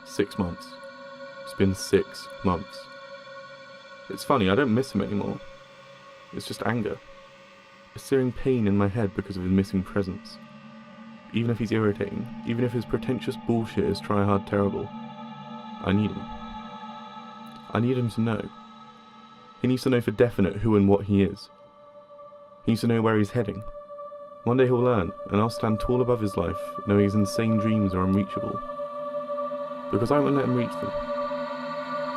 6 months. It's been 6 months. It's funny, I don't miss him anymore. It's just anger. A searing pain in my head because of his missing presence. Even if he's irritating, even if his pretentious bullshit is try-hard terrible, I need him. I need him to know. He needs to know for definite who and what he is. He needs to know where he's heading. One day he'll learn, and I'll stand tall above his life, knowing his insane dreams are unreachable. Because I won't let him reach them.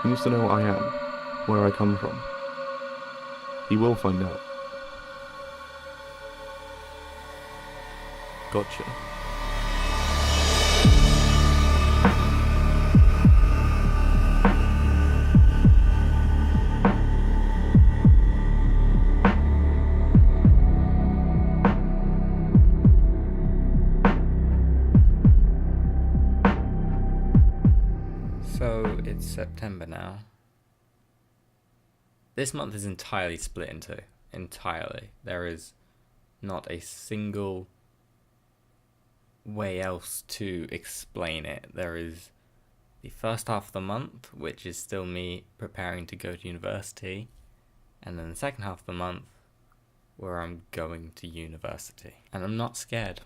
He needs to know what I am, where I come from. He will find out. Gotcha. So it's September now. This month is entirely split into. Entirely. There is not a single way else to explain it. There is the first half of the month, which is still me preparing to go to university, and then the second half of the month where I'm going to university. And I'm not scared.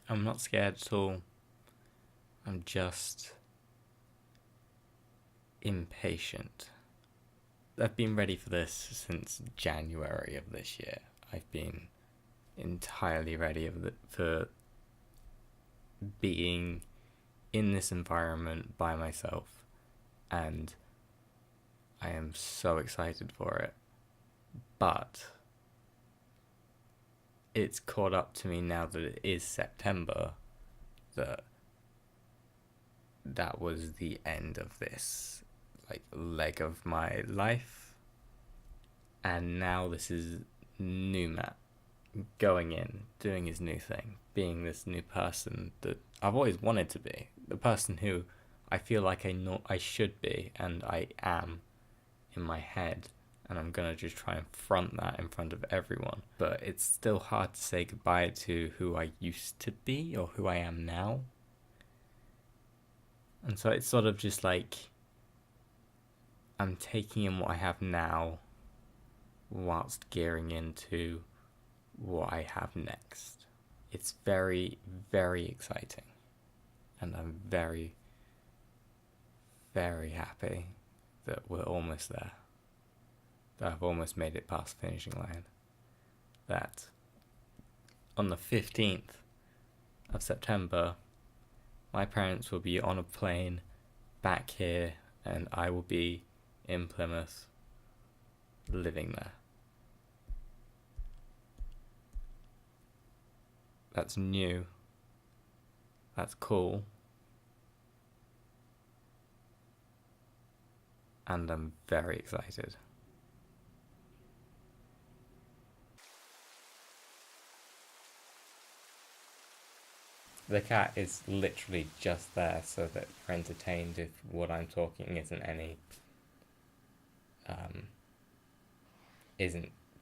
I'm not scared at all. I'm just impatient. I've been ready for this since January of this year. I've been entirely ready for being in this environment by myself, and I am so excited for it. But it's caught up to me now that it is September that was the end of this leg of my life, and now this is new Matt going in, doing his new thing, being this new person that I've always wanted to be, the person who I feel like I know I should be, and I am in my head, and I'm gonna just try and front that in front of everyone. But it's still hard to say goodbye to who I used to be or who I am now. And so it's sort of just like I'm taking in what I have now whilst gearing into what I have next. It's very, very exciting. And I'm very, very happy that we're almost there. That I've almost made it past the finishing line. That on the 15th of September, my parents will be on a plane back here, and I will be in Plymouth, living there. That's new. That's cool. And I'm very excited. The cat is literally just there so that you're entertained if what I'm talking isn't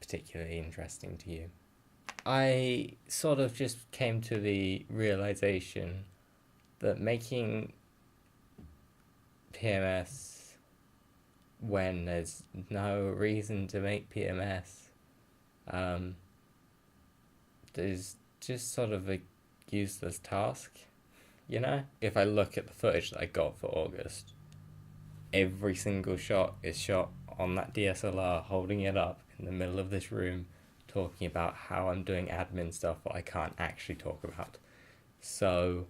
particularly interesting to you. I sort of just came to the realization that making PMS when there's no reason to make PMS is just sort of a useless task, you know? If I look at the footage that I got for August, every single shot is shot on that DSLR, holding it up in the middle of this room, talking about how I'm doing admin stuff that I can't actually talk about. So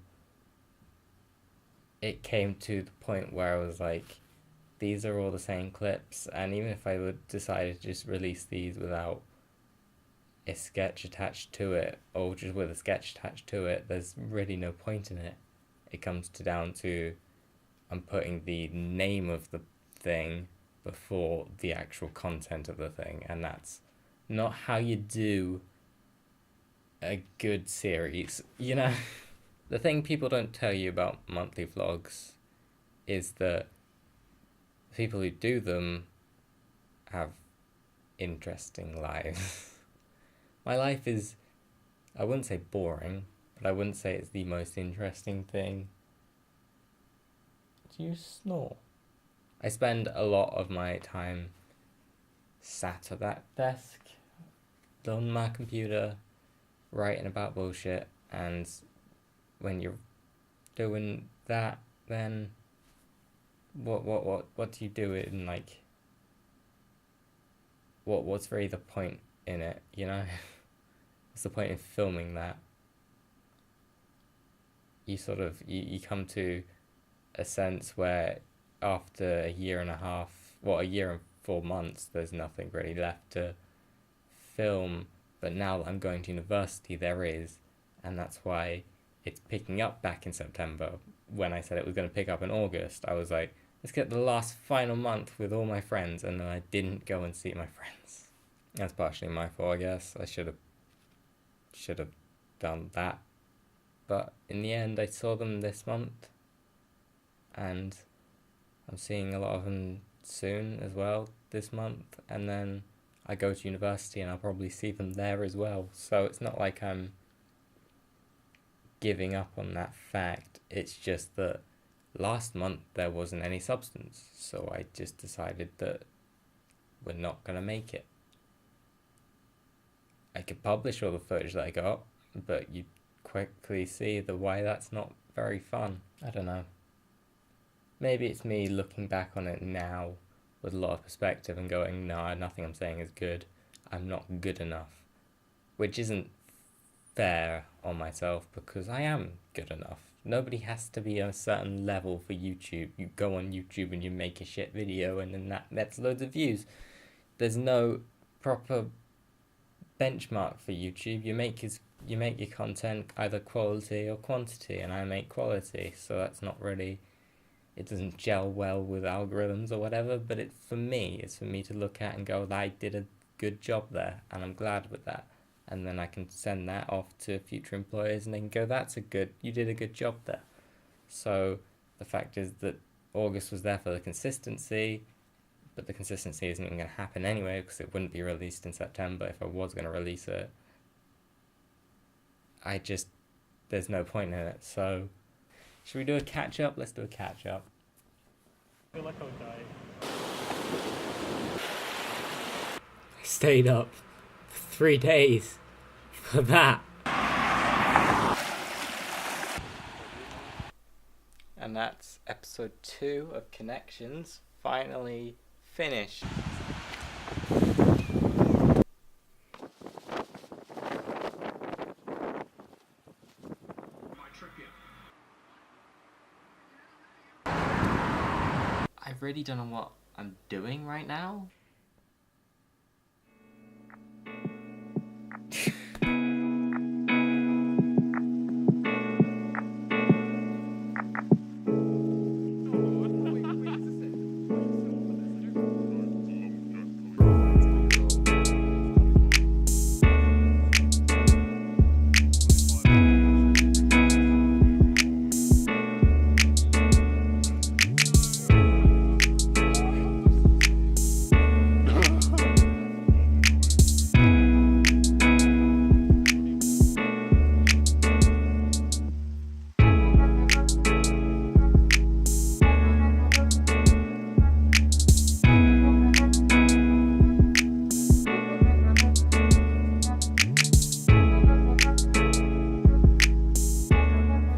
it came to the point where I was like, these are all the same clips, and even if I would decide to just release these without a sketch attached to it, or just with a sketch attached to it, there's really no point in it. It comes down to I'm putting the name of the thing before the actual content of the thing, and that's not how you do a good series, you know? The thing people don't tell you about monthly vlogs is that people who do them have interesting lives. My life is, I wouldn't say boring, but I wouldn't say it's the most interesting thing. Do you snore? I spend a lot of my time sat at that desk, on my computer, writing about bullshit, and when you're doing that, then what do you do in, like, what's really the point in it, you know? What's the point in filming that? You sort of, you come to a sense where after a year and 4 months, there's nothing really left to film. But now that I'm going to university, there is, and that's why it's picking up back in September. When I said it was going to pick up in August, I was like, let's get the last final month with all my friends, and then I didn't go and see my friends. That's partially my fault, I guess. I should have done that. But in the end, I saw them this month, and I'm seeing a lot of them soon as well this month, and then I go to university and I'll probably see them there as well. So it's not like I'm giving up on that fact. It's just that last month there wasn't any substance, so I just decided that we're not going to make it. I could publish all the footage that I got, but you'd quickly see why that's not very fun. I don't know. Maybe it's me looking back on it now with a lot of perspective and going, no, nothing I'm saying is good. I'm not good enough. Which isn't fair on myself, because I am good enough. Nobody has to be a certain level for YouTube. You go on YouTube and you make a shit video and then that's loads of views. There's no proper benchmark for YouTube. You make your content either quality or quantity, and I make quality, so that's not really, it doesn't gel well with algorithms or whatever, but it's for me to look at and go, I did a good job there, and I'm glad with that. And then I can send that off to future employers and they can go, you did a good job there. So the fact is that August was there for the consistency, but the consistency isn't even going to happen anyway, because it wouldn't be released in September if I was going to release it. There's no point in it. So should we do a catch up? Let's do a catch up. I feel like I would die. I stayed up for 3 days for that. And that's episode 2 of Connections, finally finished. I really don't know what I'm doing right now.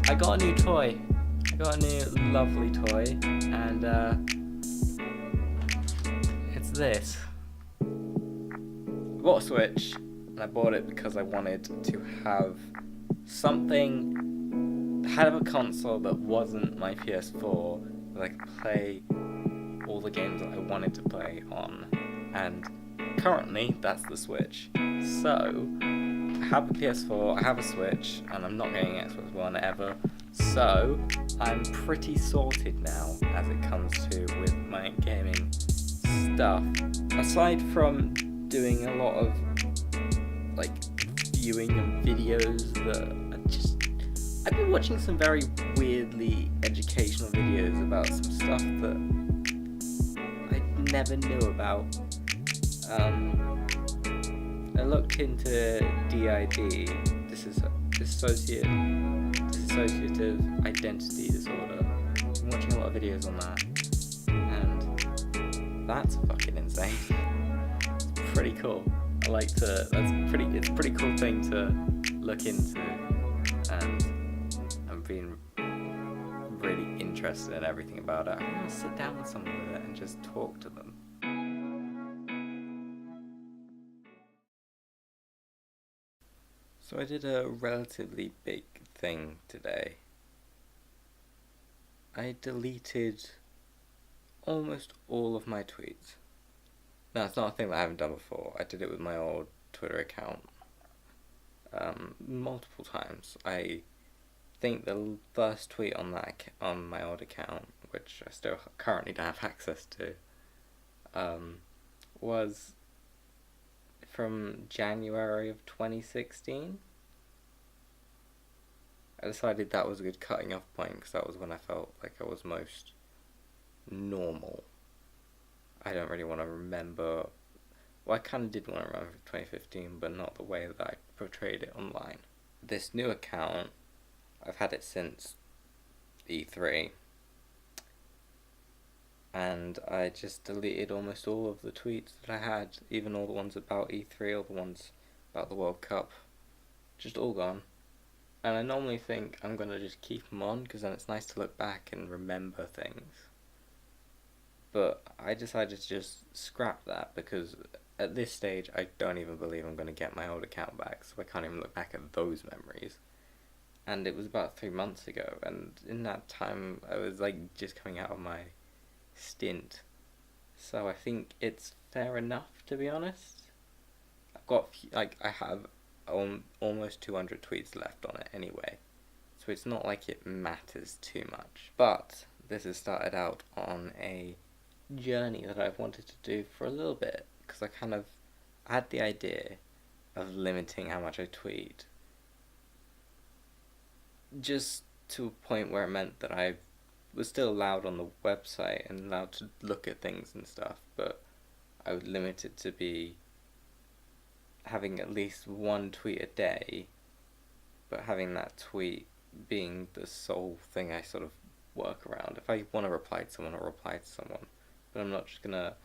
I got a new toy. I got a new lovely toy, and it's this. I bought a Switch, and I bought it because I wanted to have something, had a console that wasn't my PS4, that I could play all the games that I wanted to play on, and currently that's the Switch. So I have a PS4, I have a Switch, and I'm not getting an Xbox One ever, so I'm pretty sorted now as it comes to with my gaming stuff. Aside from doing a lot of like viewing of videos that I've been watching some very weirdly educational videos about some stuff that I never knew about. I looked into DID. This dissociative identity disorder. I'm watching a lot of videos on that, and that's fucking insane. It's pretty cool. It's a pretty cool thing to look into, and I'm being really interested in everything about it. I'm gonna sit down with someone with it and just talk to them. So I did a relatively big thing today. I deleted almost all of my tweets. Now, it's not a thing that I haven't done before. I did it with my old Twitter account multiple times. I think the first tweet on my old account, which I still currently don't have access to, was from January of 2016. I decided that was a good cutting off point because that was when I felt like I was most normal. I don't really want to remember. Well, I kind of did want to remember 2015, but not the way that I portrayed it online. This new account, I've had it since E3, and I just deleted almost all of the tweets that I had, even all the ones about E3, all the ones about the World Cup, just all gone. And I normally think I'm going to just keep them on, because then it's nice to look back and remember things. But I decided to just scrap that, because at this stage I don't even believe I'm going to get my old account back, so I can't even look back at those memories. And it was about 3 months ago, and in that time I was just coming out of my stint. So I think it's fair enough, to be honest. I've got, I have almost 200 tweets left on it anyway, so it's not like it matters too much. But this has started out on a journey that I've wanted to do for a little bit, because I had the idea of limiting how much I tweet, just to a point where it meant that I was still allowed on the website and allowed to look at things and stuff, but I would limit it to be having at least one tweet a day, but having that tweet being the sole thing I sort of work around. If I want to reply to someone, I'll reply to someone, but I'm not just gonna,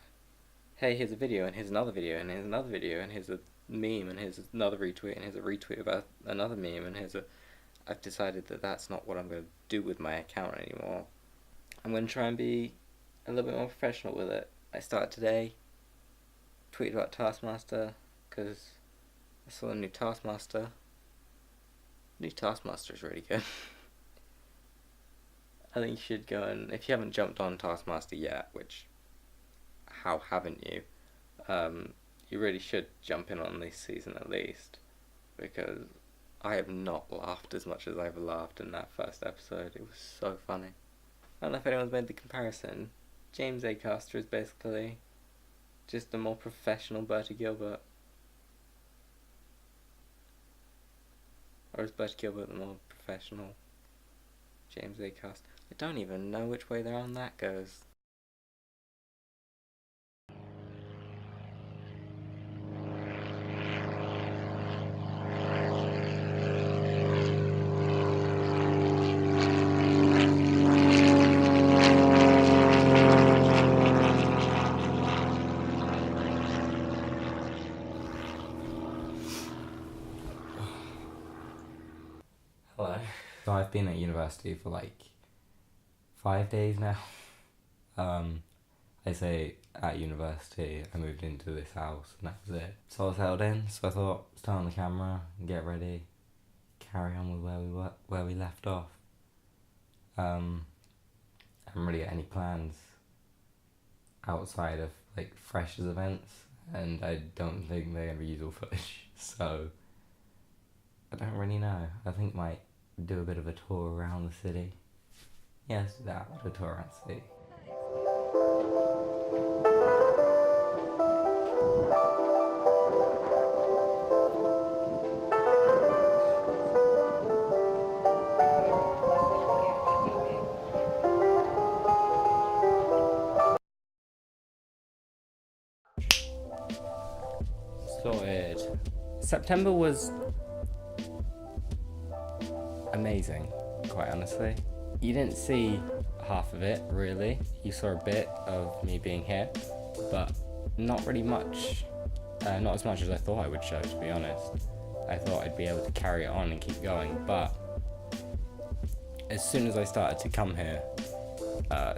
hey, here's a video, and here's another video, and here's another video, and here's a meme, and here's another retweet, and here's a retweet about another meme, and I've decided that that's not what I'm going to do with my account anymore. I'm going to try and be a little bit more professional with it. I started today, tweeted about Taskmaster, because I saw the new Taskmaster. The new Taskmaster is really good. I think you should go, and if you haven't jumped on Taskmaster yet, which, how haven't you? You really should jump in on this season at least, because I have not laughed as much as I've laughed in that first episode. It was so funny. I don't know if anyone's made the comparison. James Acaster is basically just a more professional Bertie Gilbert. Or is Bertie Gilbert the more professional James Acaster? I don't even know which way around that goes. Hello. So I've been at university for 5 days now. I say at university, I moved into this house and that was it. So I was held in, so I thought, start on the camera, get ready, carry on with where we left off. I haven't really got any plans outside of freshers events, and I don't think they're going to be usable footage, so I don't really know. I think might do a bit of a tour around the city. Yeah, let's do that. We'll do a tour around the city. Sorted. September was amazing, quite honestly. You didn't see half of it, really. You saw a bit of me being here, but not really much. Not as much as I thought I would show, to be honest. I thought I'd be able to carry it on and keep going, but as soon as I started to come here,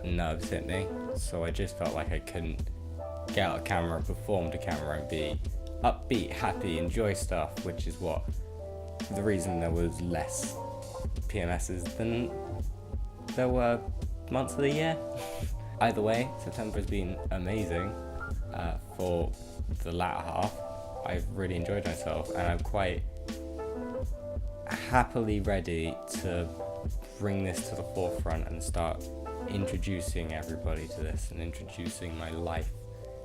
nerves hit me, so I just felt like I couldn't get out of camera, perform to camera, and be upbeat, happy, enjoy stuff, which is the reason there was less PMSs than there were months of the year. Either way, September has been amazing. For the latter half, I've really enjoyed myself, and I'm quite happily ready to bring this to the forefront and start introducing everybody to this and introducing my life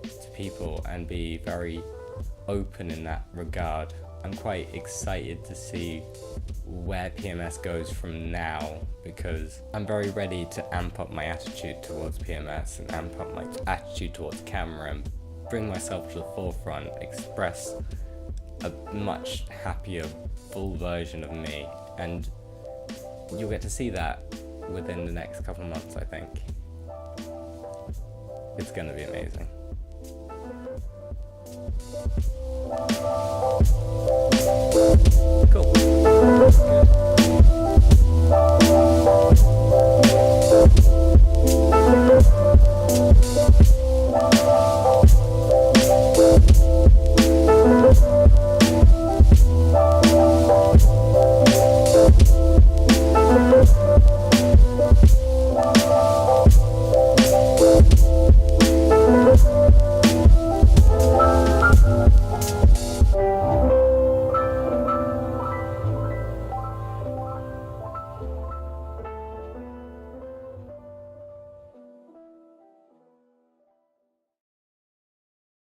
to people and be very open in that regard. I'm quite excited to see where PMS goes from now, because I'm very ready to amp up my attitude towards PMS and amp up my attitude towards camera and bring myself to the forefront, express a much happier, full version of me, and you'll get to see that within the next couple of months, I think. It's gonna be amazing. Cool.